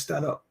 messed that up.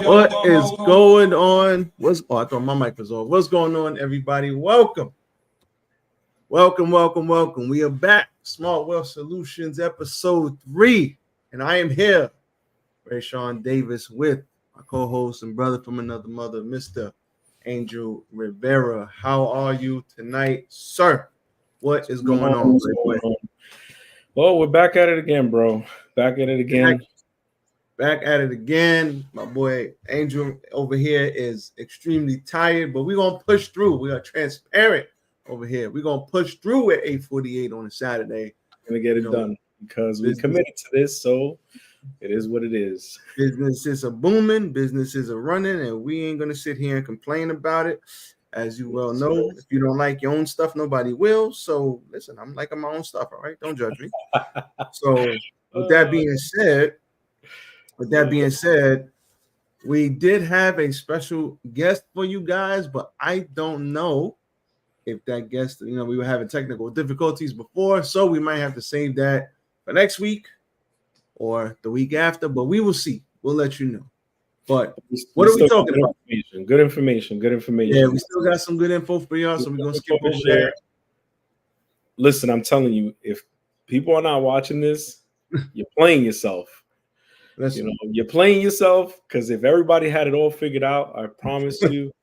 What is going on? I thought my mic was off. What's going on, everybody? Welcome. We are back. Smart Wealth Solutions, episode 3. And I am here, Rashon Davis, with my co-host and brother from another mother, Mr. Angel Rivera. How are you tonight, sir? What is going on? Well, we're back at it again, bro. Back at it again. My boy Angel over here is extremely tired, but we're going to push through. We are transparent over here. We're going to push through at 8:48 on a Saturday. Going to get it done because we committed to this, so it is what it is. Businesses are booming. Businesses are running, and we ain't going to sit here and complain about it. As you well know, if you don't like your own stuff, nobody will. So, listen, I'm liking my own stuff, all right? Don't judge me. So, with that being said, we did have a special guest for you guys, but I don't know if that guest, we were having technical difficulties before, so we might have to save that for next week or the week after, but we will see. We'll let you know. But what are we talking about? Good information. Yeah, we still got some good info for y'all, so we're going to skip over there. Listen, I'm telling you, if people are not watching this, you're playing yourself. You're playing yourself, because if everybody had it all figured out, I promise you,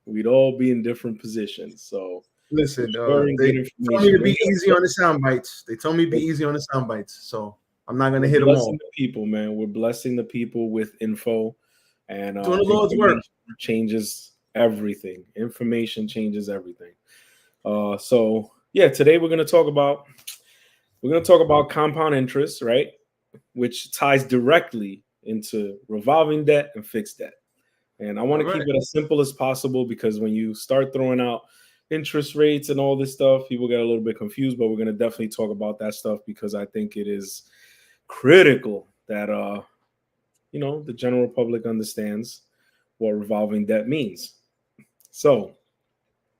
we'd all be in different positions. So listen, they told me to be easy on the sound bites. So I'm not going to hit them all. The people, man, we're blessing the people with info, and doing the Lord's work changes everything. Information changes everything. So yeah, today we're going to talk about compound interest, right? Which ties directly into revolving debt and fixed debt. And I want to keep it as simple as possible, because when you start throwing out interest rates and all this stuff, people get a little bit confused, but we're going to definitely talk about that stuff, because I think it is critical that, the general public understands what revolving debt means. So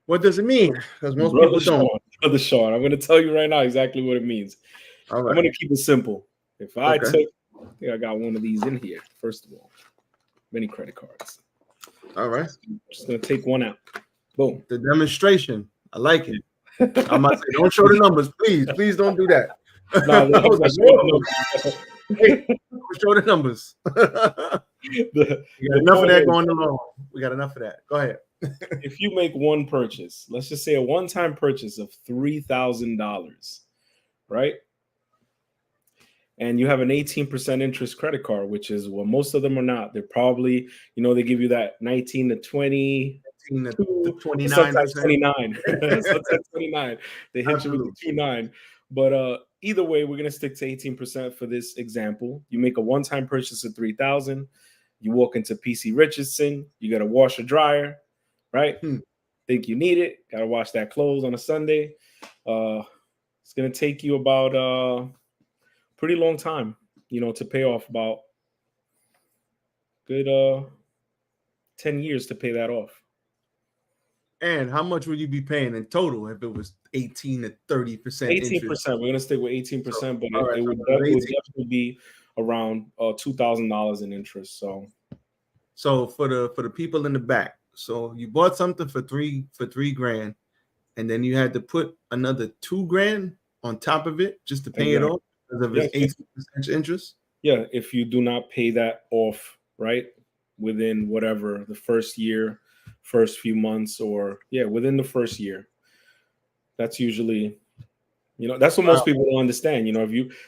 what does it mean? Because most people don't. Brother Sean, I'm going to tell you right now exactly what it means. All right. I'm going to keep it simple. If I think I got one of these in here, first of all, many credit cards. All right. I'm just going to take one out. Boom. The demonstration. I like it. I'm about to say, don't show the numbers, please. Please don't do that. No, show the numbers. We got enough of that going along. We got enough of that. Go ahead. If you make one purchase, let's just say a one-time purchase of $3,000, right? And you have an 18% interest credit card, which is what most of them are not. They're probably, they give you that 19 to 20, 19 to 29, sometimes 29. Sometimes 29. They hit you with the 29. But either way, we're going to stick to 18% for this example. You make a one-time purchase of $3,000. You walk into PC Richardson. You got a washer dryer, right? Think you need it. Got to wash that clothes on a Sunday. It's going to take you about pretty long time, to pay off, about good 10 years to pay that off. And how much would you be paying in total if it was 18 to 30% 18%. We're going to stick with 18%, but it would definitely be around $2,000 in interest. So for the people in the back, so you bought something for $3,000, and then you had to put another $2,000 on top of it just to pay it off. Because of its 18% interest? Yeah, if you do not pay that off, right, within whatever, the first year, first few months, or within the first year. That's usually, that's what most people don't understand.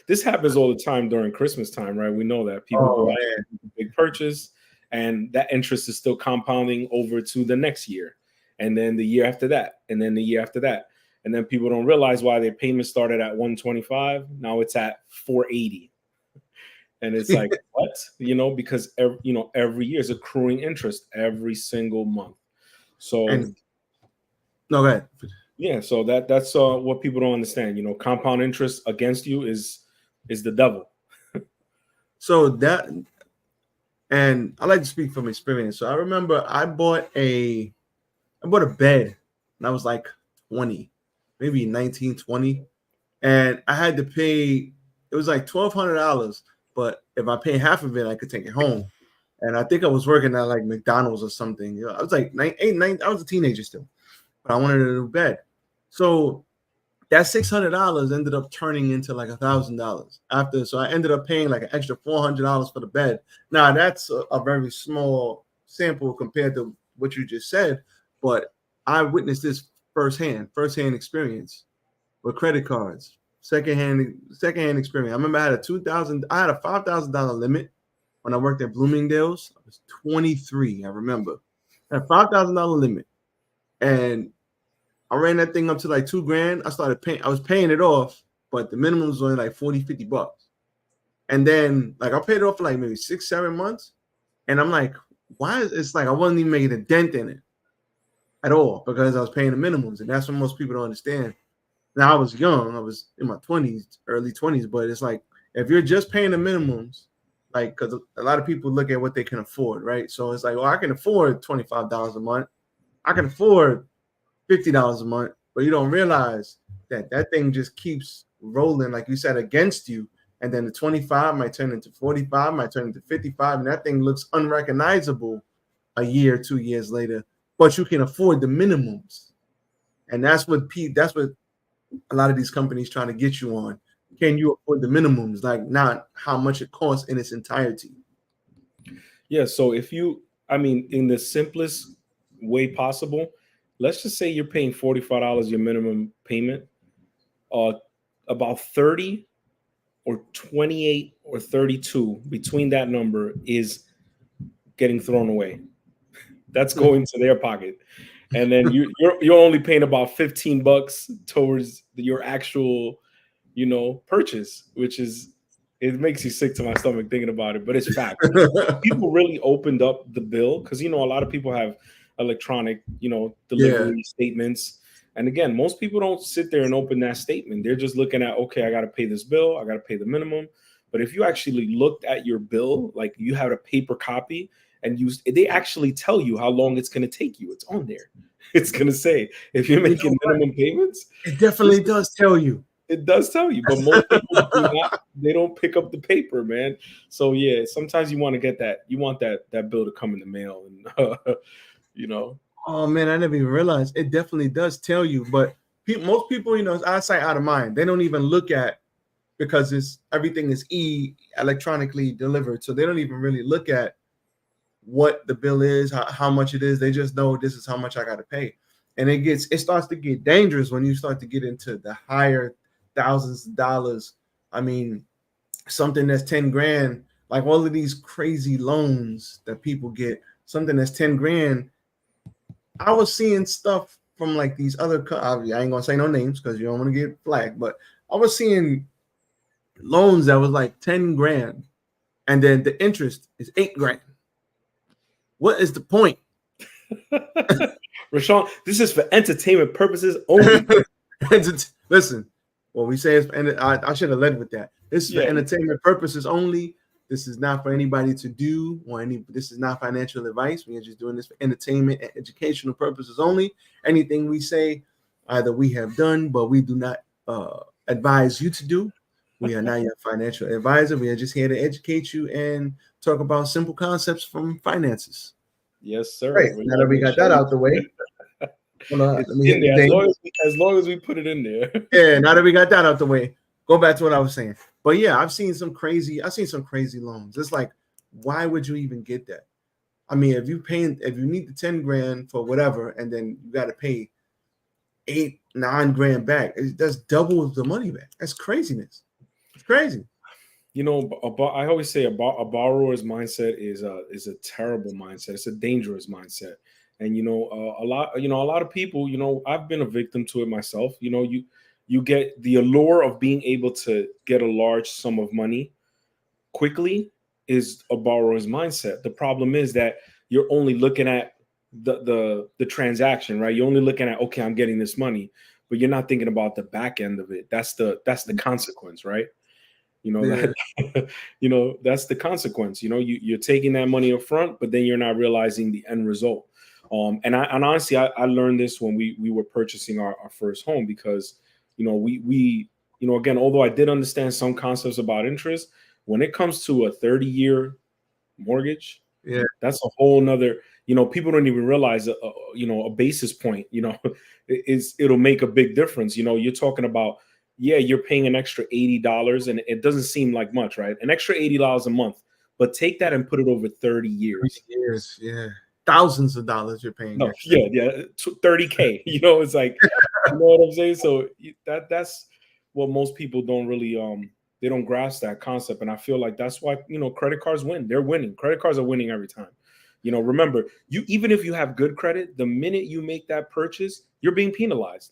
This happens all the time during Christmas time, right? We know that people go out and make a big purchase, and that interest is still compounding over to the next year, and then the year after that, and then the year after that. And then people don't realize why their payment started at 125. Now it's at 480. And it's like, what? Because every year is accruing interest every single month. So And no, go ahead. yeah, so that's what people don't understand. Compound interest against you is the devil. So that, and I like to speak from experience. So I remember I bought a bed and I was like 20, maybe 19, 20. And I had to pay, it was like $1,200. But if I pay half of it, I could take it home. And I think I was working at like McDonald's or something. I was like 8, 9, I was a teenager still, but I wanted a new bed. So that $600 ended up turning into like $1,000 after. So I ended up paying like an extra $400 for the bed. Now that's a very small sample compared to what you just said, but I witnessed this firsthand experience with credit cards, secondhand experience. I remember I had a $5,000 limit when I worked at Bloomingdale's. I was 23. I remember I had a $5,000 limit, and I ran that thing up to like $2,000. I was paying it off, but the minimum was only like $40-$50. And then like I paid it off for like maybe 6-7 months. And I'm like, why is it's like I wasn't even making a dent in it at all because I was paying the minimums. And that's what most people don't understand. Now I was young, I was in my 20s, early 20s, but it's like if you're just paying the minimums, like because a lot of people look at what they can afford, right? So it's like, well, I can afford $25 a month. I can afford $50 a month, but you don't realize that thing just keeps rolling, like you said, against you. And then the 25 might turn into 45, might turn into 55, and that thing looks unrecognizable a year, 2 years later. But you can afford the minimums, and that's what a lot of these companies trying to get you on. Can you afford the minimums? Like not how much it costs in its entirety. Yeah. So in the simplest way possible, let's just say you're paying $45 your minimum payment. About 30 or 28 or 32 between that number is getting thrown away. That's going to their pocket. And then you're only paying about $15 towards your actual, purchase, which is, it makes you sick to my stomach thinking about it, but it's fact. People really opened up the bill because a lot of people have electronic, delivery statements. And again, most people don't sit there and open that statement. They're just looking at, okay, I got to pay this bill, I got to pay the minimum. But if you actually looked at your bill, like you had a paper copy, and they actually tell you how long it's going to take you. It's on there. It's going to say if you're making minimum payments. It definitely does tell you. It does tell you, but most people do not. They don't pick up the paper, man. So yeah, sometimes you want to get that. You want that bill to come in the mail, and Oh man, I never even realized it definitely does tell you. But most people, it's out of sight, out of mind. They don't even look at because everything is electronically delivered, so they don't even really look at what the bill is, how much it is. They just know this is how much I got to pay. And it starts to get dangerous when you start to get into the higher thousands of dollars. I mean, something that's 10 grand, like all of these crazy loans that people get, something that's 10 grand. I was seeing stuff from like these other, I ain't gonna say no names because you don't want to get flagged, but I was seeing loans that was like 10 grand and then the interest is 8 grand. What is the point? Rashon, this is for entertainment purposes only. Listen, what we say is, and I should have led with that. This is for entertainment purposes only. This is not for anybody to do this is not financial advice. We are just doing this for entertainment and educational purposes only. Anything we say, either we have done, but we do not advise you to do. We are not your financial advisor. We are just here to educate you and talk about simple concepts from finances. Yes, sir. Right. Now that we got that out the way. As long as we put it in there. Yeah, now that we got that out the way, go back to what I was saying. But yeah, I've seen some crazy loans. It's like, why would you even get that? I mean, if you need the 10 grand for whatever, and then you got to pay 8-9 grand back, that's double the money back. That's craziness. It's crazy. I always say a borrower's mindset is a terrible mindset. It's a dangerous mindset. And a lot of people, I've been a victim to it myself. You get the allure of being able to get a large sum of money quickly is a borrower's mindset. The problem is that you're only looking at the transaction, right? You're only looking at, okay, I'm getting this money, but you're not thinking about the back end of it. That's the consequence, right? That that's the consequence. You're taking that money up front, but then you're not realizing the end result. And honestly, I learned this when we were purchasing our first home, because we again, although I did understand some concepts about interest, when it comes to a 30-year mortgage, Yeah. that's a whole nother, people don't even realize a basis point, it'll make a big difference. You're talking about, yeah, you're paying an extra $80, and it doesn't seem like much, right? An extra $80 a month, but take that and put it over 30 years. 30 years, yeah. Thousands of dollars you're paying. No, extra. Yeah, 30K. It's like, you know what I'm saying? So that's what most people don't really they don't grasp that concept. And I feel like that's why credit cards win. They're winning. Credit cards are winning every time. Remember, even if you have good credit, the minute you make that purchase, you're being penalized.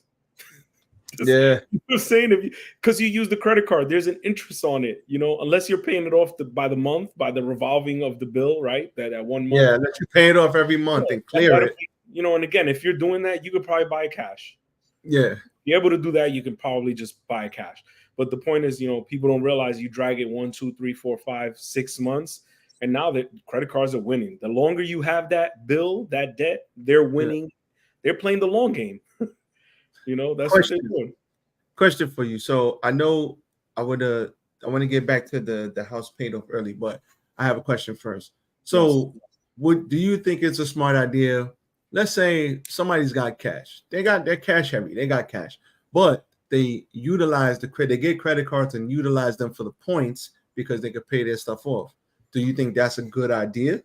Yeah. You're saying because you use the credit card, there's an interest on it, unless you're paying it off by the month, by the revolving of the bill, right? That 1 month. Yeah, let you pay it off every month and clear it. And again, if you're doing that, you could probably buy cash. Yeah. You're able to do that, you can probably just buy cash. But the point is, people don't realize you drag it 1, 2, 3, 4, 5, 6 months. And now that credit cards are winning, the longer you have that bill, that debt, they're winning. Yeah. They're playing the long game. That's what they're doing. Question for you. So I know I want to get back to the house paid off early, but I have a question first. So do you think it's a smart idea? Let's say somebody's got cash. They're cash heavy. They got cash, but they utilize they get credit cards and utilize them for the points because they could pay their stuff off. Do you think that's a good idea?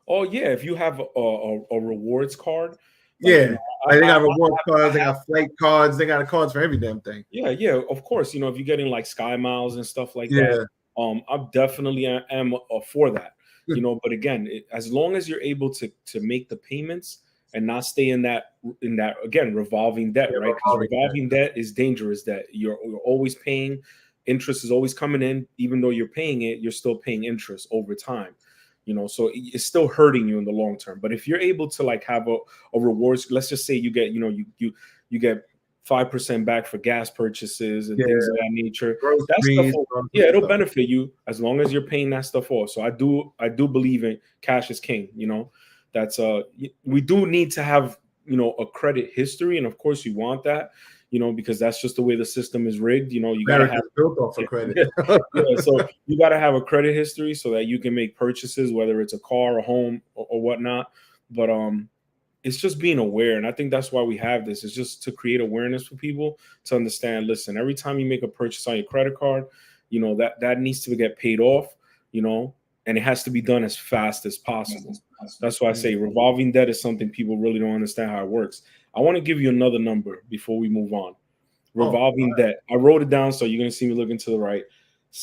Oh yeah, if you have a rewards card. They got reward cards, they got flight cards, they got cards for every damn thing. Yeah, of course. If you're getting like Sky Miles and stuff like that, I definitely am for that. But again, as long as you're able to make the payments and not stay in that again revolving debt, right? Because revolving debt is dangerous. That you're always paying, interest is always coming in, even though you're paying it, you're still paying interest over time. So it's still hurting you in the long term. But if you're able to like have a rewards, let's just say you get, you get 5% back for gas purchases and things of that nature. It'll benefit you as long as you're paying that stuff off. So I do believe in cash is king. That's we do need to have a credit history, and of course you want that. Because that's just the way the system is rigged. You gotta have built off of credit. So you gotta have a credit history so that you can make purchases, whether it's a car, a home, or whatnot. But it's just being aware, and I think that's why we have this. It's just to create awareness for people to understand. Listen, every time you make a purchase on your credit card, that needs to get paid off. And it has to be done as fast as possible. That's why I say revolving debt is something people really don't understand how it works. I want to give you another number before we move on. Revolving debt. I wrote it down, so you're going to see me looking to the right.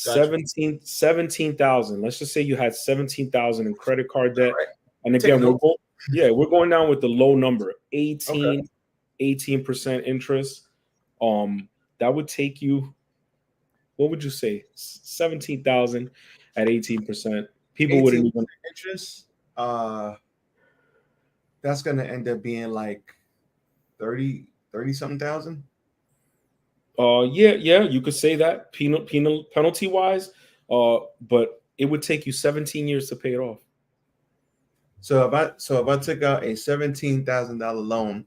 Gotcha. 17,000. Let's just say you had 17,000 in credit card debt. Right. And again, we're going down with the low number, 18% interest. That would take you, what would you say? 17,000 at 18%. People wouldn't even interest. That's going to end up being like 30 something thousand. Yeah, you could say that penalty wise, but it would take you 17 years to pay it off. So if I took out a $17,000 loan.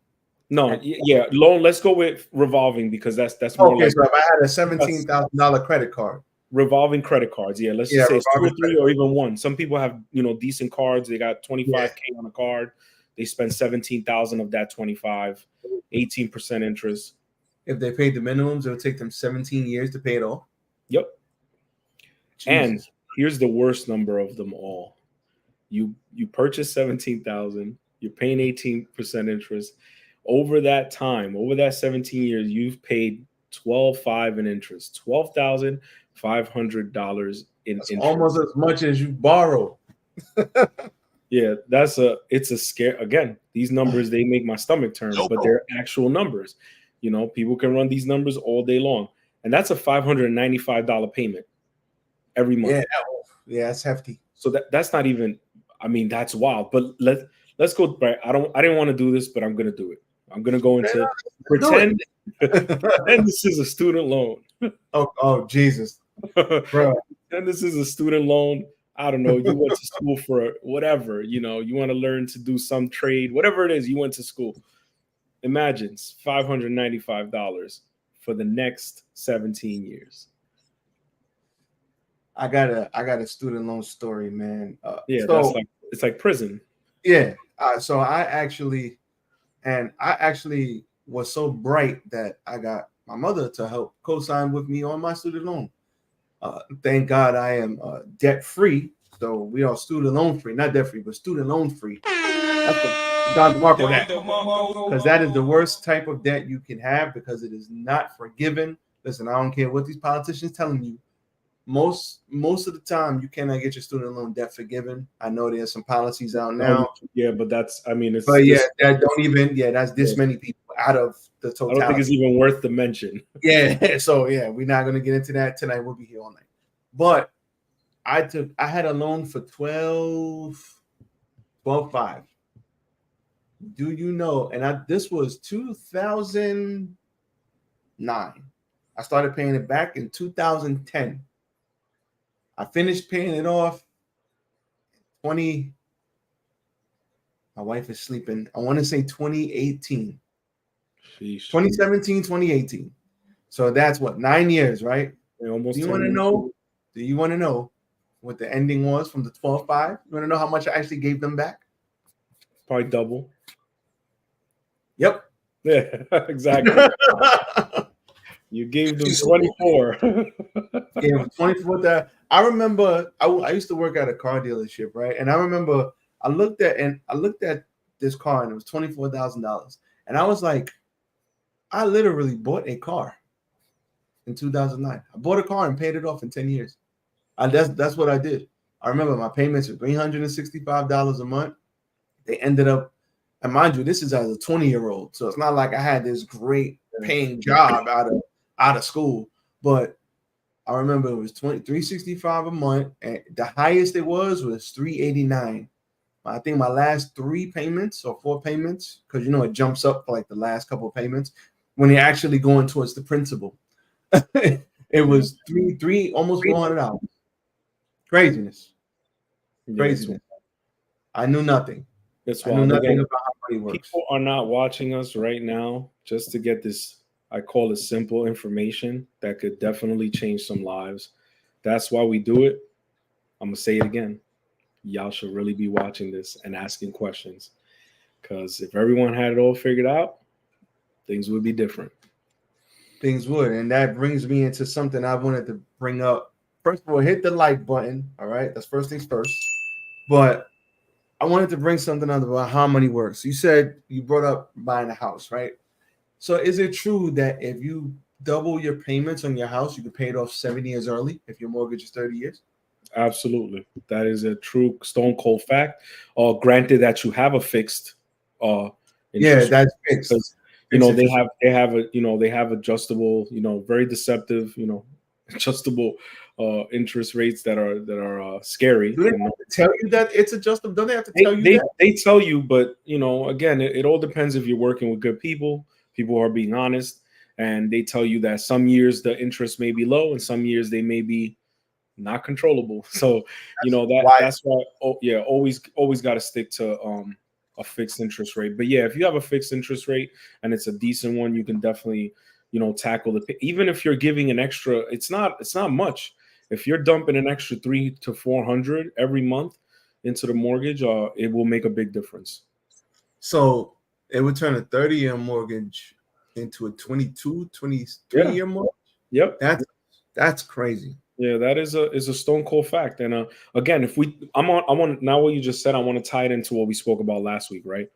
Loan. Let's go with revolving because that's more okay. So if I had a $17,000 credit card. Revolving credit cards, let's just say 2 or 3 or even 1. Some people have decent cards. They got 25K on a card. They spend 17,000 of that 25, 18% interest. If they paid the minimums, it would take them 17 years to pay it off. Yep. Jesus. And here's the worst number of them all. You purchase 17,000. You're paying 18% interest. Over that time, over that 17 years, you've paid $12,500 in interest. $12,500 in interest. Almost as much as you borrow. Yeah, it's a scare. Again, these numbers, they make my stomach turn, but they're actual numbers. People can run these numbers all day long. And that's a $595 payment every month. Yeah, that's hefty. So that's not even, I mean, that's wild. But let's go, right. I didn't want to do this, but I'm gonna do it. I'm gonna go into pretend this is a student loan. Oh Jesus. Bro. And this is a student loan. I don't know. You went to school for whatever, you want to learn to do some trade, whatever it is, you went to school. Imagine $595 for the next 17 years. I got a student loan story, man. So it's like prison. Yeah. So I actually was so bright that I got my mother to help co-sign with me on my student loan. Thank God I am debt free. So we are student loan free, not debt free, but student loan free. That's God's mark on that, because that is the worst type of debt you can have, because it is not forgiven. Listen, I don't care what these politicians telling you. Most of the time, you cannot get your student loan debt forgiven. I know there's some policies out now. Yeah, but that's many people out of the totality. I don't think it's even worth the mention. Yeah, so yeah, we're not gonna get into that tonight. We'll be here all night. But I had a loan for 12.5. Do you know? And this was 2009. I started paying it back in 2010. I finished paying it off. My wife is sleeping. I want to say 2018. Sheesh. 2017, 2018. So that's what, 9 years, right? Almost. Do you want to know what the ending was from the 12.5? You want to know how much I actually gave them back? Probably double. Yep. Yeah, exactly. You gave them 24. Yeah, 24. That I remember. I used to work at a car dealership, right? And I remember I looked at this car, and it was $24,000, and I was like, I literally bought a car in 2009. I bought a car and paid it off in 10 years. That's what I did. I remember my payments were $365 a month. They ended up, and mind you, this is as a 20-year-old, so it's not like I had this great paying job out of school. But I remember it was $365 a month, and the highest it was $389. I think my last 3 payments or 4 payments, because it jumps up for like the last couple of payments when you're actually going towards the principal. It was three almost $400. Craziness. I knew nothing. I knew nothing about how money works. People are not watching us right now just to get this, I call it simple information that could definitely change some lives. That's why we do it. I'm going to say it again. Y'all should really be watching this and asking questions, because if everyone had it all figured out, things would be different. Things would. And that brings me into something I wanted to bring up. First of all, hit the like button. All right. That's first things first. But I wanted to bring something up about how money works. You said you brought up buying a house, right? So is it true that if you double your payments on your house, you can pay it off 7 years early if your mortgage is 30 years? Absolutely. That is a true stone cold fact. Granted that you have a fixed interest rate, that's fixed. They have adjustable, very deceptive, adjustable interest rates that are scary. Do they have to tell you that it's adjustable? Don't they have to tell you that? They tell you, but again, it all depends if you're working with good people who are being honest, and they tell you that some years the interest may be low and some years they may be not controllable. So that's why always got to stick to a fixed interest rate. But yeah, if you have a fixed interest rate and it's a decent one, you can definitely tackle even if you're giving an extra, it's not much. If you're dumping an extra $300 to $400 every month into the mortgage, it will make a big difference. So it would turn a 30-year mortgage into a 23-year mortgage. Yep. That's crazy. Yeah, that is a stone cold fact. And again, I want now what you just said, I want to tie it into what we spoke about last week, right?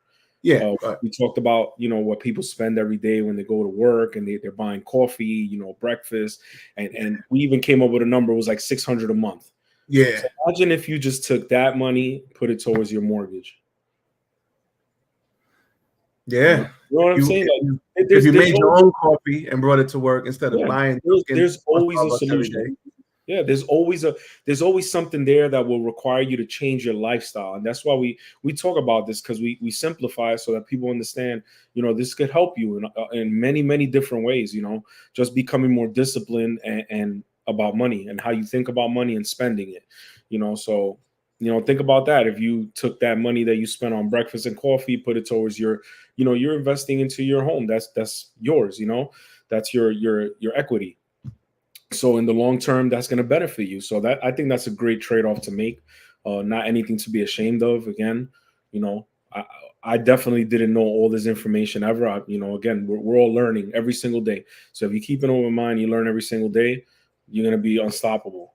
Yeah. We talked about, what people spend every day when they go to work, and they're buying coffee, breakfast. And we even came up with a number, it was like $600 a month. Yeah. So imagine if you just took that money, put it towards your mortgage. Yeah. You know what I'm saying? Like, If you there's made your own coffee and brought it to work instead of buying there's on always a Starbucks every day. solution. Yeah, there's always something there that will require you to change your lifestyle, and that's why we talk about this, because we simplify it so that people understand. This could help you in many different ways. Just becoming more disciplined and about money and how you think about money and spending it. So think about that. If you took that money that you spent on breakfast and coffee, put it towards you're investing into your home. That's yours. That's your equity. So in the long term, that's going to benefit you. So I think that's a great trade-off to make. Not anything to be ashamed of. Again, I, I definitely didn't know all this information ever. Again, we're all learning every single day. So if you keep an open mind, you learn every single day, you're going to be unstoppable.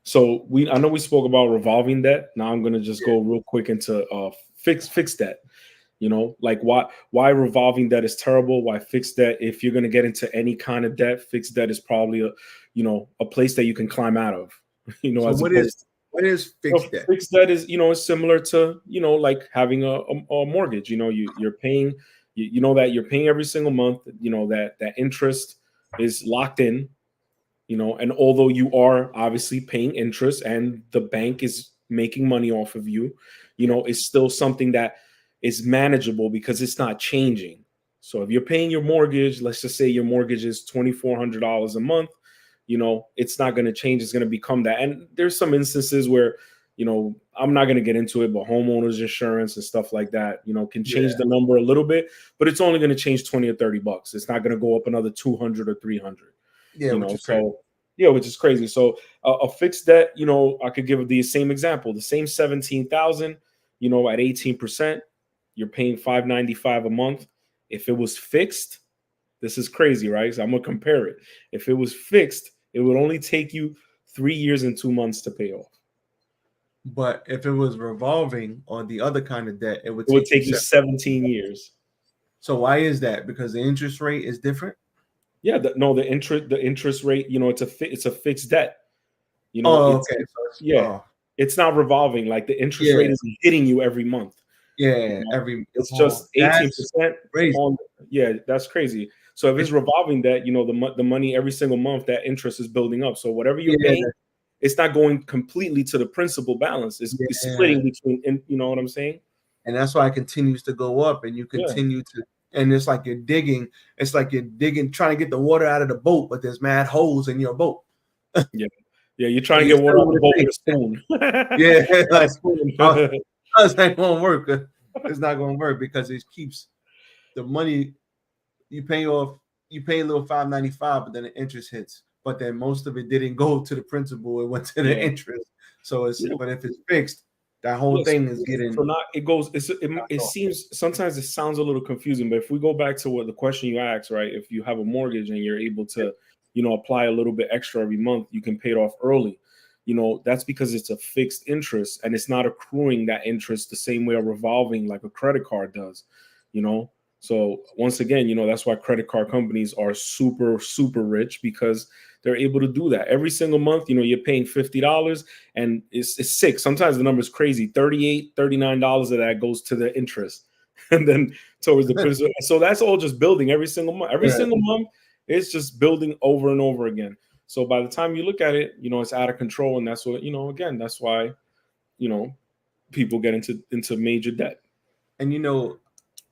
So I know we spoke about revolving debt. Now I'm going to just go real quick into fixed debt. Like why revolving debt is terrible, why fixed debt, if you're going to get into any kind of debt, fixed debt is probably a place that you can climb out of. So As what is fixed debt? Fixed debt is similar to like having a mortgage. You're paying, that you're paying every single month. That interest is locked in. And although you are obviously paying interest and the bank is making money off of you, it's still something that is manageable because it's not changing. So if you're paying your mortgage, let's just say your mortgage is $2,400 a month, it's not going to change. It's going to become that. And there's some instances where, I'm not going to get into it, but homeowners insurance and stuff like that, can change the number a little bit, but it's only going to change 20 or $30. It's not going to go up another 200 or 300. Yeah, which is crazy. Which is crazy. So a fixed debt, I could give the same example, the same 17,000, at 18%, you're paying $595 a month. If it was fixed, this is crazy, right? So I'm gonna compare it. If it was fixed, it would only take you 3 years and 2 months to pay off. But if it was revolving on the other kind of debt, it would take you 17 years. So why is that? Because the interest rate is different? Yeah, the interest rate, it's a fixed debt. It's not revolving. Like the interest rate is hitting you every month. Yeah, it's just 18% on. Yeah, that's crazy. So if it's revolving debt, the money every single month, that interest is building up. So whatever you're paying, it's not going completely to the principal balance. It's splitting between, you know what I'm saying? And that's why it continues to go up, and you continue to, and it's like you're digging. It's like you're digging, trying to get the water out of the boat, but there's mad holes in your boat. Yeah, you're trying to get water out of the boat with a spoon. That's not going to work. It's not going to work because it keeps the money you pay off. You pay a little $595, but then the interest hits. But then most of it didn't go to the principal; it went to the interest. So but if it's fixed, that whole thing is getting. So not it goes. It seems sometimes it sounds a little confusing, but if we go back to what the question you asked, right? If you have a mortgage and you're able to, apply a little bit extra every month, you can pay it off early. That's because it's a fixed interest and it's not accruing that interest the same way a revolving like a credit card does. So once again, that's why credit card companies are super, super rich, because they're able to do that every single month. You're paying $50 and it's sick. Sometimes the number is crazy. $38, $39 of that goes to the interest and then towards the principal. So that's all just building every single month. Every single month, it's just building over and over again. So by the time you look at it, it's out of control. And that's what, again, that's why, people get into major debt. And,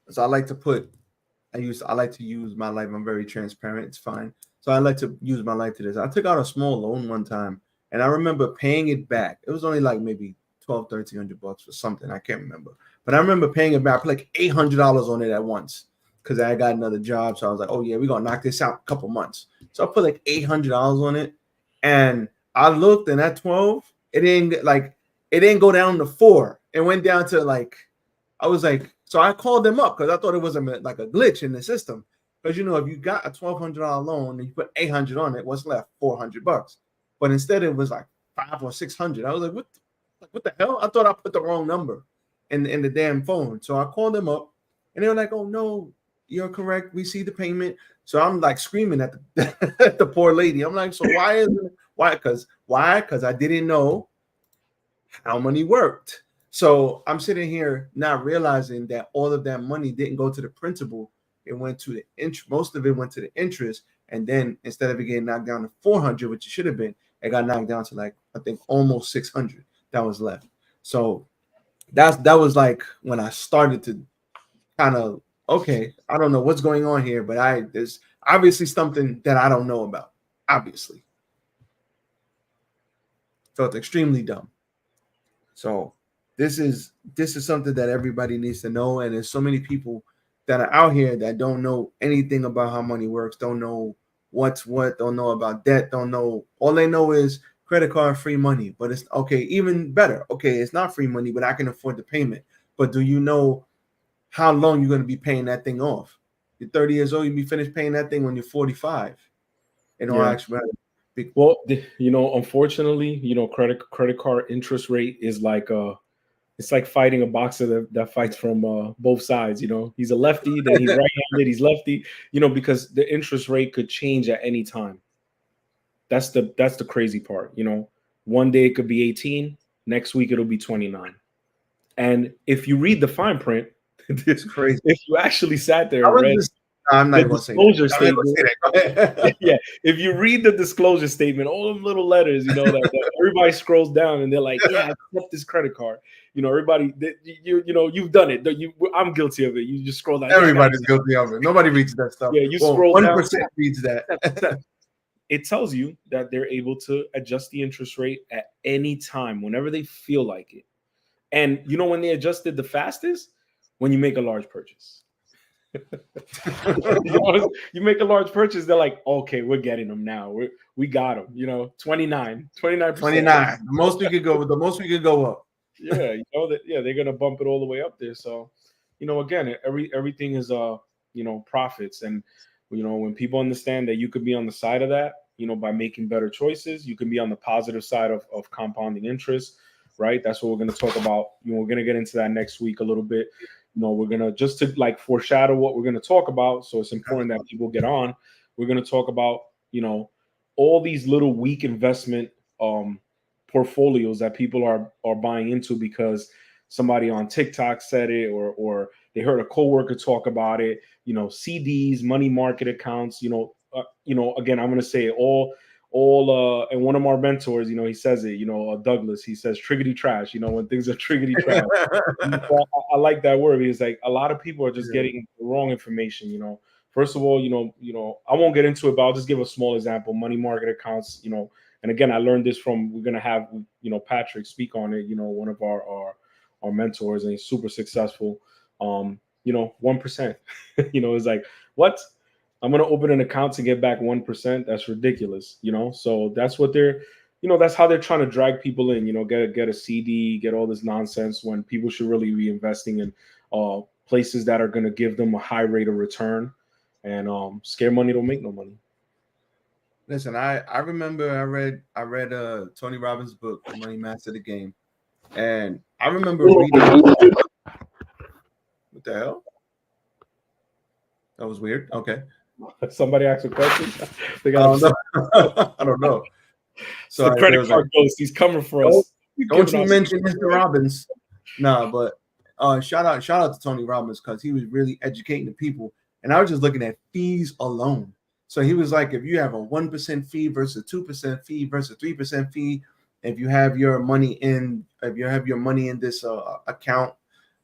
so I like to use my life. I'm very transparent. It's fine. So I like to use my life to this. I took out a small loan one time, and I remember paying it back. It was only like maybe $1,200-$1,300 or something. I can't remember. But I remember paying it back. I put like $800 on it at once because I got another job. So I was like, oh, yeah, we're going to knock this out in a couple months. So I put like $800 on it. And I looked, and at 12, it didn't go down to 4. It went down to I was like, so I called them up because I thought it was like a glitch in the system. Because if you got a $1,200 loan and you put $800 on it, what's left? $400. But instead it was like $500 or $600. I was like, what the hell? I thought I put the wrong number in the damn phone. So I called them up, and they were like, oh no, you're correct. We see the payment. So I'm like screaming at the at the poor lady. I'm like, so why? Because Why? Because I didn't know how money worked. So I'm sitting here not realizing that all of that money didn't go to the principal. It went to the interest. Most of it went to the interest. And then instead of it getting knocked down to 400, which it should have been, it got knocked down to like, I think almost 600 that was left. So that was like when I started to kind of, okay, I don't know what's going on here, but there's obviously something that I don't know about. Obviously. Felt extremely dumb. So this is something that everybody needs to know. And there's so many people that are out here that don't know anything about how money works, don't know what's what, don't know about debt, don't know. All they know is credit card free money. But it's okay, even better. Okay, it's not free money, but I can afford the payment. But do you know how long you're going to be paying that thing off? You're 30 years old, you'll be finished paying that thing when you're 45. In all actuality. Well, unfortunately, credit card interest rate is like it's like fighting a boxer that fights from both sides. He's a lefty, then he's right-handed, he's lefty. Because the interest rate could change at any time. That's the crazy part. One day it could be 18, next week it'll be 29. And if you read the fine print, it's crazy. If you actually sat there and read I'm not going to say that. Statement. Yeah, if you read the disclosure statement, all them little letters, that everybody scrolls down and they're like, "Yeah, I accept this credit card." Everybody, you've done it. I'm guilty of it. You just scroll down. Everybody's guilty of it. Nobody reads that stuff. Yeah, you scroll down. 1% reads that. It tells you that they're able to adjust the interest rate at any time, whenever they feel like it. And when they adjusted the fastest? When you make a large purchase. You make a large purchase, they're like, okay, we're getting them now. We got them. 29. The most we could go up. Yeah, they're gonna bump it all the way up there. So, again, everything is profits, and when people understand that you could be on the side of that, by making better choices, you can be on the positive side of compounding interest, right? That's what we're gonna talk about. We're gonna get into that next week a little bit. We're going to just to like foreshadow what we're going to talk about. So it's important that people get on. We're going to talk about, all these little weak investment portfolios that people are buying into because somebody on TikTok said it or they heard a coworker talk about it, CDs, money market accounts, again, I'm going to say all and one of our mentors, he says it, Douglas, he says triggity trash, when things are triggity trash. I like that word because like a lot of people are just getting the wrong information. First of all, I won't get into it, but I'll just give a small example. Money market accounts, and again, I learned this from, we're going to have, Patrick speak on it, one of our mentors, and he's super successful. 1%, is like, what? I'm going to open an account to get back 1%. That's ridiculous, So that's what they're, that's how they're trying to drag people in, get a CD, get all this nonsense when people should really be investing in places that are going to give them a high rate of return. And scare money don't make no money. Listen, I remember I read Tony Robbins' book, The Money Master the Game. And I remember reading what the hell? That was weird. Okay. Somebody asked a question. I don't know. So the credit card ghost, he's coming for us. Don't you mention Mr. Robbins? No, but shout out to Tony Robbins because he was really educating the people. And I was just looking at fees alone. So he was like, if you have a 1% fee versus 2% fee versus 3% fee, if you have your money in this account,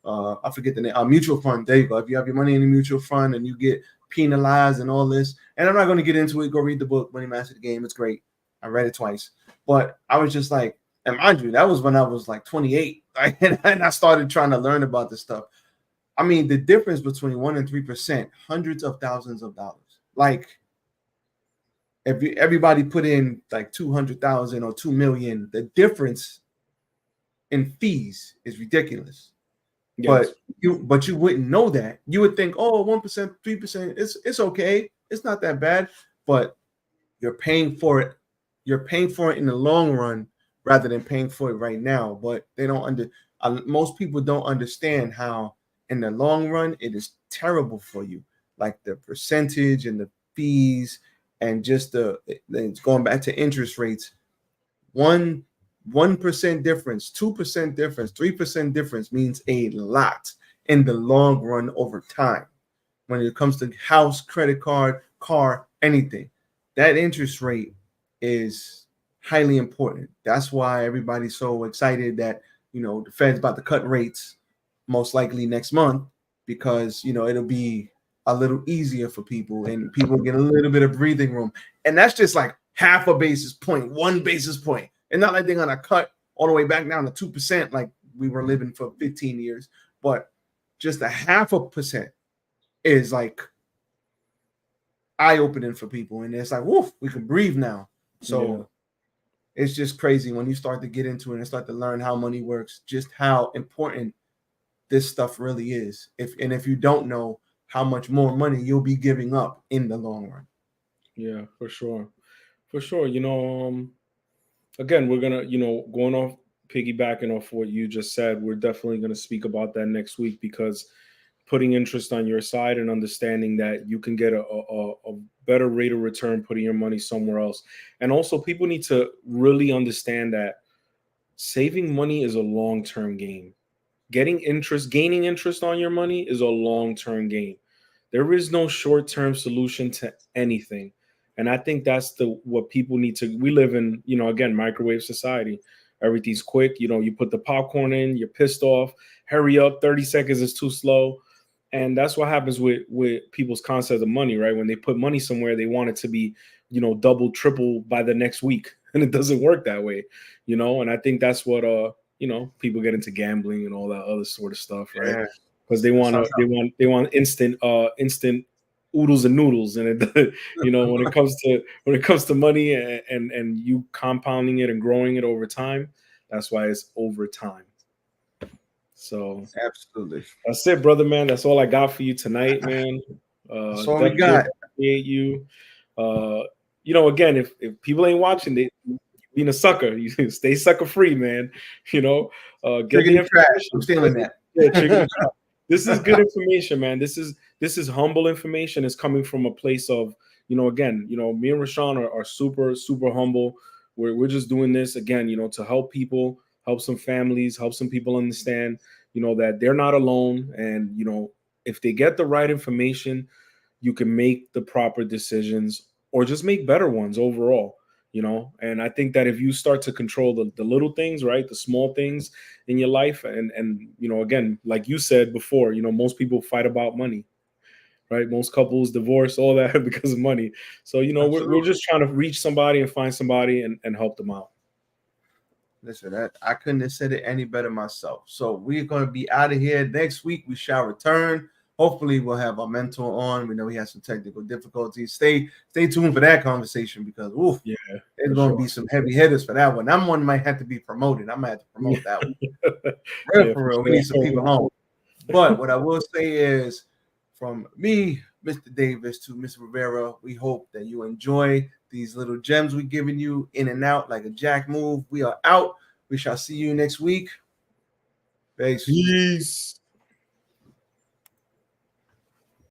I forget the name, mutual fund. There you go. If you have your money in a mutual fund and you get penalized and all this, and I'm not going to get into it. Go read the book, Money Master the Game. It's great. I read it twice, but I was just like, and mind you, that was when I was like 28, right? And I started trying to learn about this stuff. I mean, the difference between 1% and 3%, hundreds of thousands of dollars. Like, if everybody put in like 200,000 or 2 million, the difference in fees is ridiculous. Yes. But you wouldn't know that. You would think, oh, 1%, 3%, it's okay. It's not that bad. But you're paying for it. You're paying for it in the long run rather than paying for it right now. But they don't most people don't understand how in the long run it is terrible for you. Like the percentage and the fees and just it's going back to interest rates. 1% difference, 2% difference, 3% difference means a lot in the long run over time. When it comes to house, credit card, car, anything, that interest rate is highly important. That's why everybody's so excited that the Fed's about to cut rates most likely next month, because it'll be a little easier for people and people get a little bit of breathing room. And that's just like half a basis point, 1 basis point. And not like they're gonna cut all the way back down to 2% like we were living for 15 years, but just a half a percent is like eye-opening for people, and it's like, woof, we can breathe now. So it's just crazy when you start to get into it and start to learn how money works, just how important this stuff really is. If you don't know how much more money you'll be giving up in the long run. Yeah, for sure. Again, we're gonna, going off, piggybacking off what you just said, we're definitely gonna speak about that next week, because putting interest on your side and understanding that you can get a better rate of return putting your money somewhere else. And also, people need to really understand that saving money is a long-term game. Gaining interest on your money is a long-term game. There is no short-term solution to anything. And I think that's what people need to. We live in, again, microwave society. Everything's quick. You put the popcorn in, you're pissed off. Hurry up, 30 seconds is too slow. And that's what happens with people's concept of money, right? When they put money somewhere, they want it to be, double, triple by the next week. And it doesn't work that way, and I think that's what, people get into gambling and all that other sort of stuff, right? Because they want instant oodles and noodles. And it, when it comes to money and you compounding it and growing it over time, that's why it's over time. So absolutely, that's it, brother, man. That's all I got for you tonight, man. That's all we got. Appreciate you. Again, if people ain't watching, they being a sucker, you stay sucker free, man. Get the information. I'm stealing that. Yeah, this is good information, man. This is humble information. It's coming from a place of, again, me and Rashon are super, super humble. We're just doing this again, to help people, help some families, help some people understand, that they're not alone. And, if they get the right information, you can make the proper decisions or just make better ones overall, and I think that if you start to control the little things, right, the small things in your life, and again, like you said before, most people fight about money, right? Most couples divorce, all that because of money. So, we're just trying to reach somebody and find somebody and help them out. Listen, I couldn't have said it any better myself. So we're going to be out of here. Next week we shall return. Hopefully we'll have our mentor on. We know he has some technical difficulties. Stay tuned for that conversation, because there's going to be some heavy hitters for that one. That one might have to be promoted. I might have to promote that one. For real. We need some people home. But what I will say is, from me, Mr. Davis, to Ms. Rivera, we hope that you enjoy these little gems we're giving you in and out like a jack move. We are out. We shall see you next week. Peace.